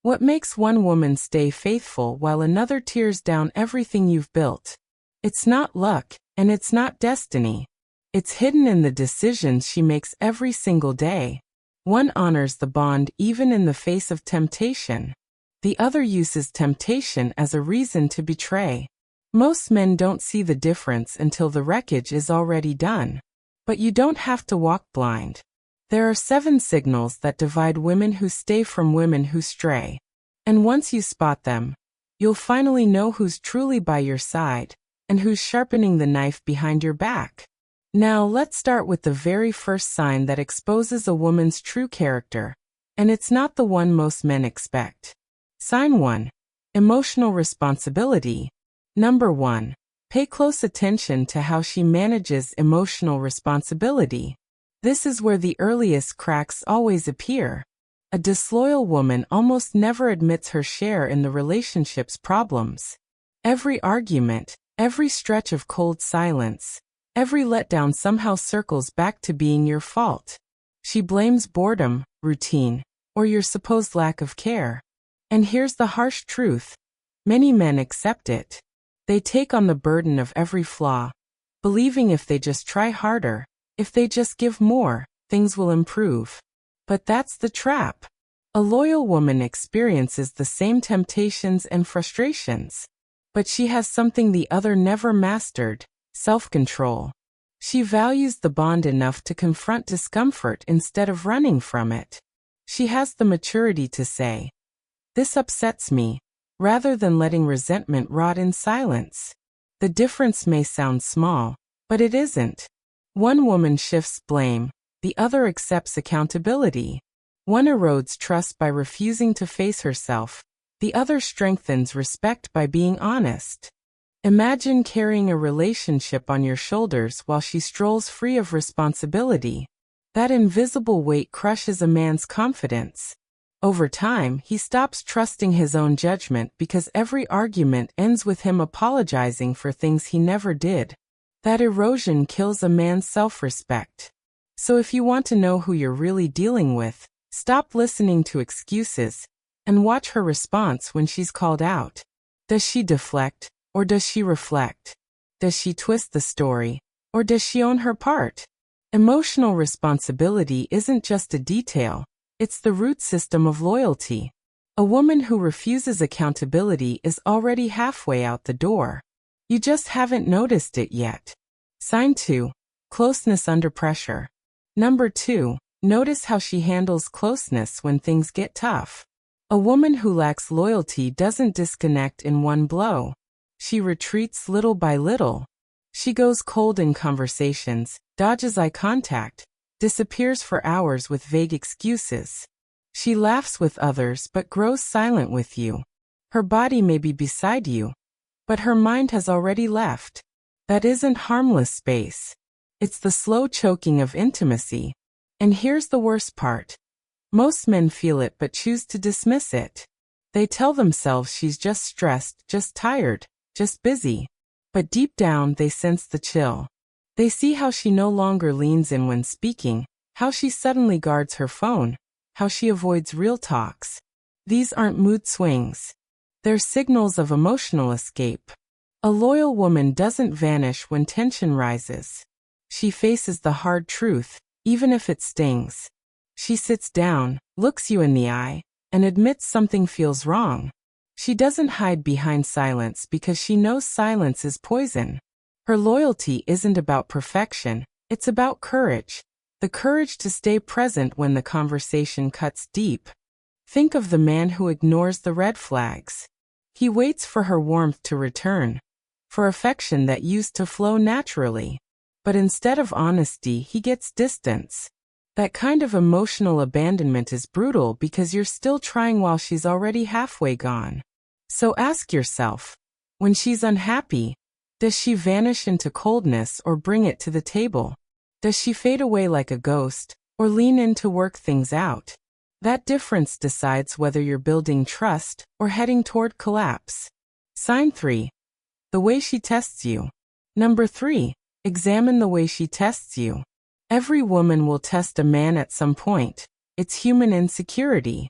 What makes one woman stay faithful while another tears down everything you've built? It's not luck, and it's not destiny. It's hidden in the decisions she makes every single day. One honors the bond even in the face of temptation. The other uses temptation as a reason to betray. Most men don't see the difference until the wreckage is already done. But you don't have to walk blind. There are 7 signals that divide women who stay from women who stray. And once you spot them, you'll finally know who's truly by your side and who's sharpening the knife behind your back. Now let's start with the very first sign that exposes a woman's true character, and it's not the one most men expect. Sign 1. Emotional responsibility. Number 1. Pay close attention to how she manages emotional responsibility. This is where the earliest cracks always appear. A disloyal woman almost never admits her share in the relationship's problems. Every argument, every stretch of cold silence, every letdown somehow circles back to being your fault. She blames boredom, routine, or your supposed lack of care. And here's the harsh truth. Many men accept it. They take on the burden of every flaw, believing if they just try harder, if they just give more, things will improve. But that's the trap. A loyal woman experiences the same temptations and frustrations. But she has something the other never mastered: self-control. She values the bond enough to confront discomfort instead of running from it. She has the maturity to say, "This upsets me," rather than letting resentment rot in silence. The difference may sound small, but it isn't. One woman shifts blame, the other accepts accountability. One erodes trust by refusing to face herself, the other strengthens respect by being honest. Imagine carrying a relationship on your shoulders while she strolls free of responsibility. That invisible weight crushes a man's confidence. Over time, he stops trusting his own judgment because every argument ends with him apologizing for things he never did. That erosion kills a man's self-respect. So if you want to know who you're really dealing with, stop listening to excuses and watch her response when she's called out. Does she deflect, or does she reflect? Does she twist the story, or does she own her part? Emotional responsibility isn't just a detail, it's the root system of loyalty. A woman who refuses accountability is already halfway out the door. You just haven't noticed it yet. Sign 2. Closeness under pressure. Number 2. Notice how she handles closeness when things get tough. A woman who lacks loyalty doesn't disconnect in one blow. She retreats little by little. She goes cold in conversations, dodges eye contact, disappears for hours with vague excuses. She laughs with others but grows silent with you. Her body may be beside you, but her mind has already left. That isn't harmless space. It's the slow choking of intimacy. And here's the worst part. Most men feel it but choose to dismiss it. They tell themselves she's just stressed, just tired, just busy. But deep down they sense the chill. They see how she no longer leans in when speaking, how she suddenly guards her phone, how she avoids real talks. These aren't mood swings. They're signals of emotional escape. A loyal woman doesn't vanish when tension rises. She faces the hard truth, even if it stings. She sits down, looks you in the eye, and admits something feels wrong. She doesn't hide behind silence because she knows silence is poison. Her loyalty isn't about perfection, it's about courage. The courage to stay present when the conversation cuts deep. Think of the man who ignores the red flags. He waits for her warmth to return, for affection that used to flow naturally. But instead of honesty, he gets distance. That kind of emotional abandonment is brutal because you're still trying while she's already halfway gone. So ask yourself, when she's unhappy, does she vanish into coldness or bring it to the table? Does she fade away like a ghost, or lean in to work things out? That difference decides whether you're building trust or heading toward collapse. Sign 3. The way she tests you. Number 3. Examine the way she tests you. Every woman will test a man at some point. It's human insecurity.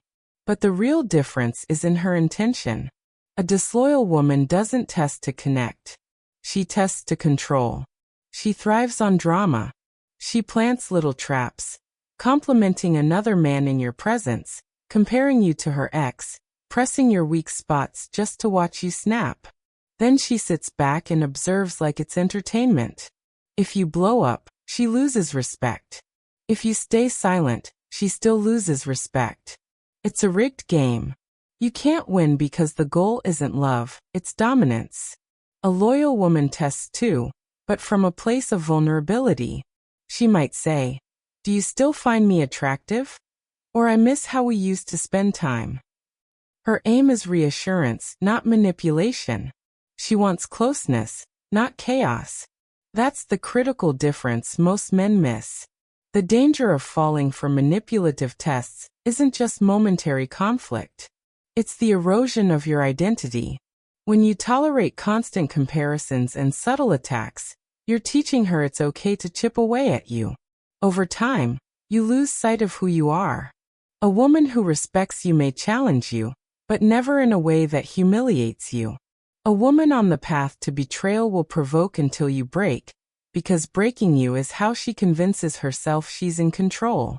But the real difference is in her intention. A disloyal woman doesn't test to connect. She tests to control. She thrives on drama. She plants little traps, complimenting another man in your presence, comparing you to her ex, pressing your weak spots just to watch you snap. Then she sits back and observes like it's entertainment. If you blow up, she loses respect. If you stay silent, she still loses respect. It's a rigged game. You can't win because the goal isn't love, it's dominance. A loyal woman tests too, but from a place of vulnerability. She might say, "Do you still find me attractive? Or I miss how we used to spend time." Her aim is reassurance, not manipulation. She wants closeness, not chaos. That's the critical difference most men miss. The danger of falling for manipulative tests isn't just momentary conflict. It's the erosion of your identity. When you tolerate constant comparisons and subtle attacks, you're teaching her it's okay to chip away at you. Over time, you lose sight of who you are. A woman who respects you may challenge you, but never in a way that humiliates you. A woman on the path to betrayal will provoke until you break, because breaking you is how she convinces herself she's in control.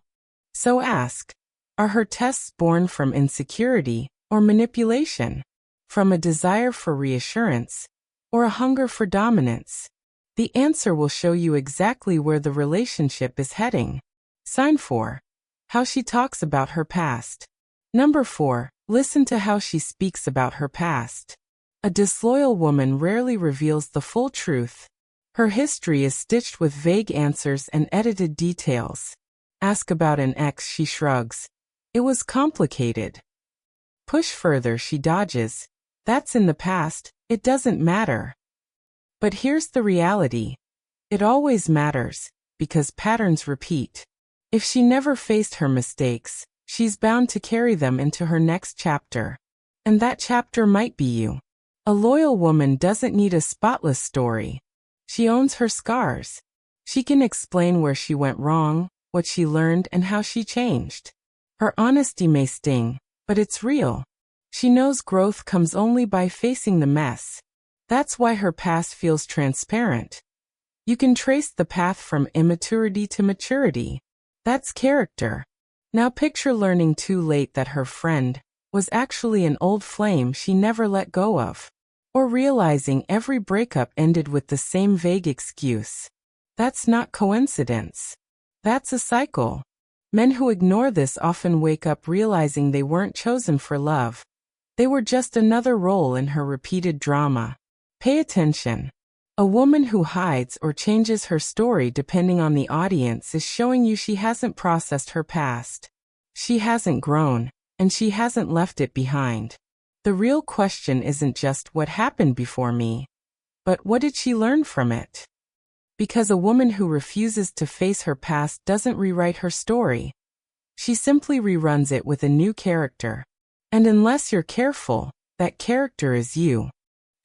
So ask, are her tests born from insecurity or manipulation? From a desire for reassurance or a hunger for dominance? The answer will show you exactly where the relationship is heading. Sign 4. How she talks about her past. Number 4. Listen to how she speaks about her past. A disloyal woman rarely reveals the full truth. Her history is stitched with vague answers and edited details. Ask about an ex, she shrugs. It was complicated. Push further, she dodges. That's in the past, it doesn't matter. But here's the reality. It always matters, because patterns repeat. If she never faced her mistakes, she's bound to carry them into her next chapter. And that chapter might be you. A loyal woman doesn't need a spotless story. She owns her scars. She can explain where she went wrong, what she learned, and how she changed. Her honesty may sting, but it's real. She knows growth comes only by facing the mess. That's why her past feels transparent. You can trace the path from immaturity to maturity. That's character. Now picture learning too late that her friend was actually an old flame she never let go of. Or realizing every breakup ended with the same vague excuse. That's not coincidence. That's a cycle. Men who ignore this often wake up realizing they weren't chosen for love. They were just another role in her repeated drama. Pay attention. A woman who hides or changes her story depending on the audience is showing you she hasn't processed her past. She hasn't grown, and she hasn't left it behind. The real question isn't just what happened before me, but what did she learn from it? Because a woman who refuses to face her past doesn't rewrite her story. She simply reruns it with a new character. And unless you're careful, that character is you.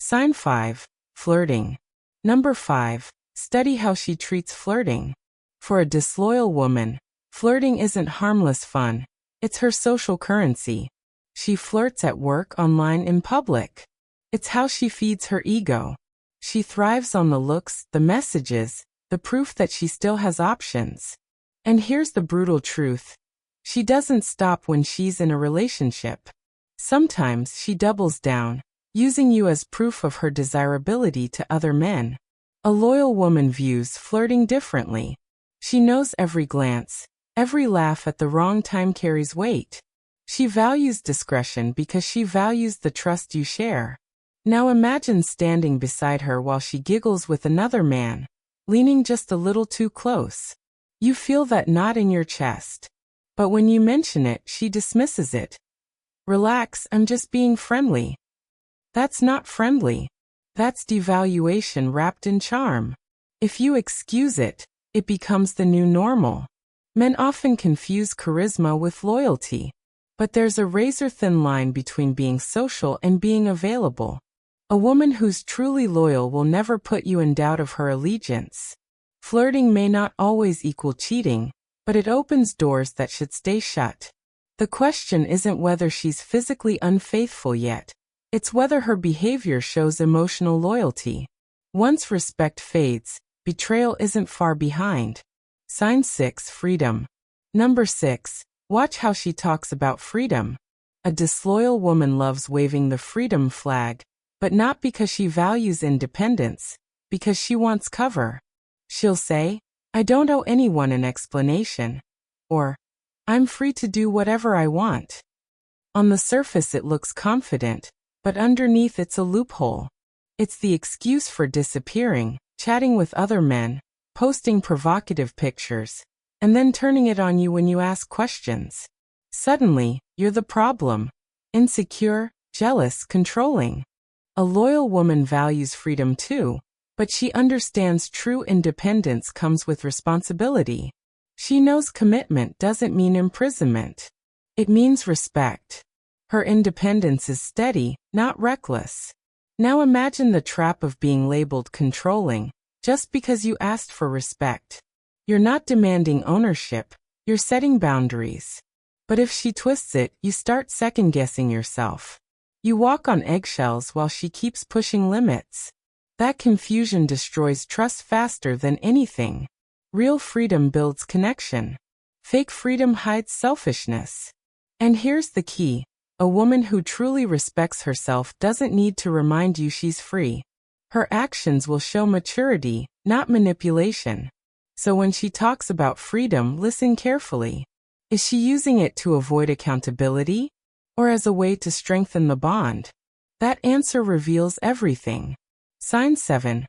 Sign 5. Flirting. Number 5. Study how she treats flirting. For a disloyal woman, flirting isn't harmless fun. It's her social currency. She flirts at work, online, in public. It's how she feeds her ego. She thrives on the looks, the messages, the proof that she still has options. And here's the brutal truth. She doesn't stop when she's in a relationship. Sometimes she doubles down, using you as proof of her desirability to other men. A loyal woman views flirting differently. She knows every glance, every laugh at the wrong time carries weight. She values discretion because she values the trust you share. Now imagine standing beside her while she giggles with another man, leaning just a little too close. You feel that knot in your chest. But when you mention it, she dismisses it. Relax, I'm just being friendly. That's not friendly. That's devaluation wrapped in charm. If you excuse it, it becomes the new normal. Men often confuse charisma with loyalty. But there's a razor-thin line between being social and being available. A woman who's truly loyal will never put you in doubt of her allegiance. Flirting may not always equal cheating, but it opens doors that should stay shut. The question isn't whether she's physically unfaithful yet. It's whether her behavior shows emotional loyalty. Once respect fades, betrayal isn't far behind. Sign 6. Freedom. Number 6. Watch how she talks about freedom. A disloyal woman loves waving the freedom flag, but not because she values independence, because she wants cover. She'll say, "I don't owe anyone an explanation," or, "I'm free to do whatever I want." On the surface it looks confident, but underneath it's a loophole. It's the excuse for disappearing, chatting with other men, posting provocative pictures, and then turning it on you when you ask questions. Suddenly, you're the problem. Insecure, jealous, controlling. A loyal woman values freedom too, but she understands true independence comes with responsibility. She knows commitment doesn't mean imprisonment. It means respect. Her independence is steady, not reckless. Now imagine the trap of being labeled controlling, just because you asked for respect. You're not demanding ownership, you're setting boundaries. But if she twists it, you start second-guessing yourself. You walk on eggshells while she keeps pushing limits. That confusion destroys trust faster than anything. Real freedom builds connection. Fake freedom hides selfishness. And here's the key. A woman who truly respects herself doesn't need to remind you she's free. Her actions will show maturity, not manipulation. So when she talks about freedom, listen carefully. Is she using it to avoid accountability? Or as a way to strengthen the bond? That answer reveals everything. Sign 7.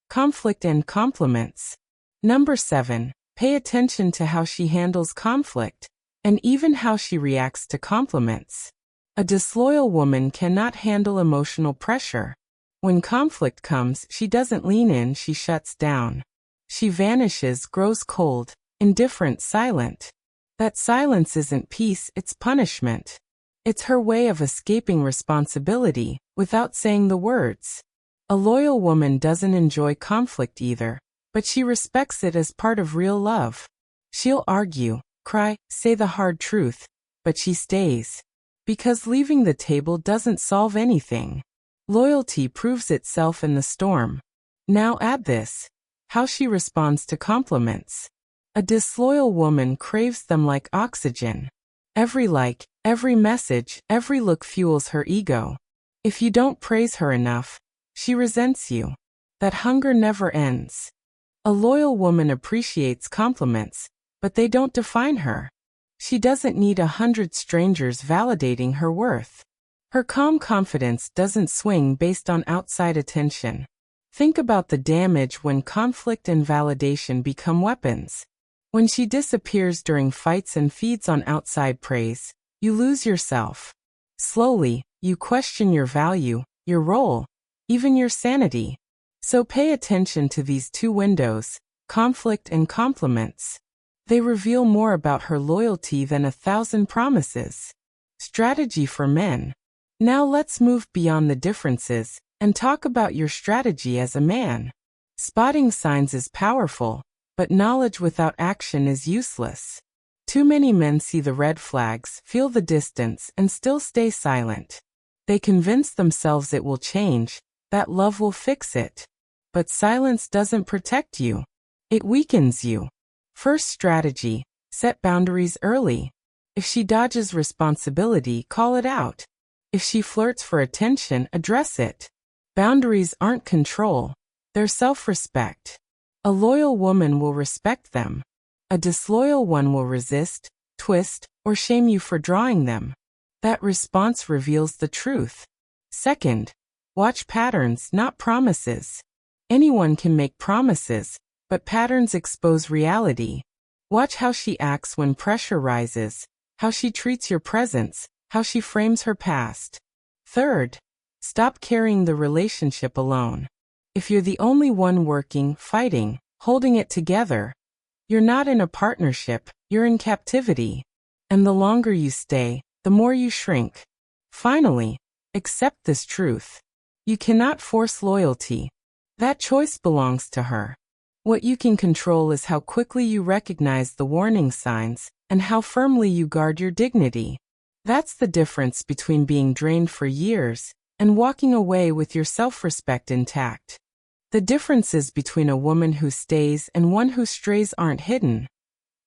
Conflict and compliments. Number 7. Pay attention to how she handles conflict, and even how she reacts to compliments. A disloyal woman cannot handle emotional pressure. When conflict comes, she doesn't lean in, she shuts down. She vanishes, grows cold, indifferent, silent. That silence isn't peace, it's punishment. It's her way of escaping responsibility, without saying the words. A loyal woman doesn't enjoy conflict either, but she respects it as part of real love. She'll argue, cry, say the hard truth, but she stays. Because leaving the table doesn't solve anything. Loyalty proves itself in the storm. Now add this. How she responds to compliments. A disloyal woman craves them like oxygen. Every like, every message, every look fuels her ego. If you don't praise her enough, she resents you. That hunger never ends. A loyal woman appreciates compliments, but they don't define her. She doesn't need 100 strangers validating her worth. Her calm confidence doesn't swing based on outside attention. Think about the damage when conflict and validation become weapons. When she disappears during fights and feeds on outside praise, you lose yourself. Slowly, you question your value, your role, even your sanity. So pay attention to these two windows, conflict and compliments. They reveal more about her loyalty than 1,000 promises. Strategy for men. Now let's move beyond the differences and talk about your strategy as a man. Spotting signs is powerful, but knowledge without action is useless. Too many men see the red flags, feel the distance, and still stay silent. They convince themselves it will change, that love will fix it. But silence doesn't protect you. It weakens you. First strategy, set boundaries early. If she dodges responsibility, call it out. If she flirts for attention, address it. Boundaries aren't control, they're self-respect. A loyal woman will respect them. A disloyal one will resist, twist, or shame you for drawing them. That response reveals the truth. Second, watch patterns, not promises. Anyone can make promises, but patterns expose reality. Watch how she acts when pressure rises, how she treats your presence, how she frames her past. Third, stop carrying the relationship alone. If you're the only one working, fighting, holding it together, you're not in a partnership, you're in captivity. And the longer you stay, the more you shrink. Finally, accept this truth. You cannot force loyalty. That choice belongs to her. What you can control is how quickly you recognize the warning signs and how firmly you guard your dignity. That's the difference between being drained for years and walking away with your self-respect intact. The differences between a woman who stays and one who strays aren't hidden.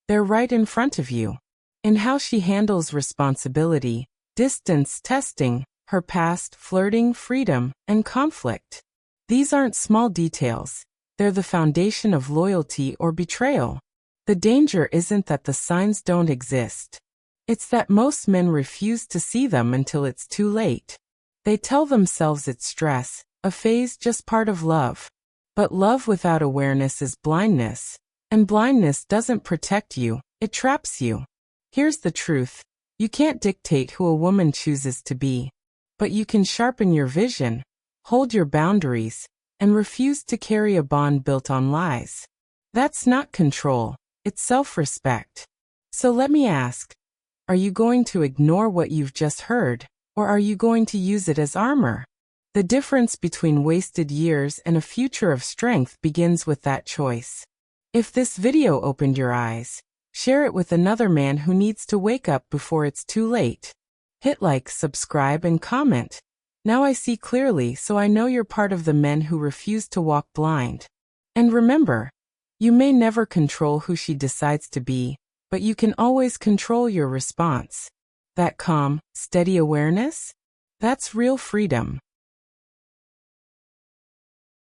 They're right in front of you. In how she handles responsibility, distance testing, her past, flirting, freedom, and conflict. These aren't small details. They're the foundation of loyalty or betrayal. The danger isn't that the signs don't exist. It's that most men refuse to see them until it's too late. They tell themselves it's stress, a phase, just part of love. But love without awareness is blindness, and blindness doesn't protect you, it traps you. Here's the truth. You can't dictate who a woman chooses to be. But you can sharpen your vision, hold your boundaries, and refuse to carry a bond built on lies. That's not control, it's self-respect. So let me ask, are you going to ignore what you've just heard, or are you going to use it as armor? The difference between wasted years and a future of strength begins with that choice. If this video opened your eyes, share it with another man who needs to wake up before it's too late. Hit like, subscribe, and comment. Now I see clearly, so I know you're part of the men who refuse to walk blind. And remember, you may never control who she decides to be, but you can always control your response. That calm, steady awareness? That's real freedom.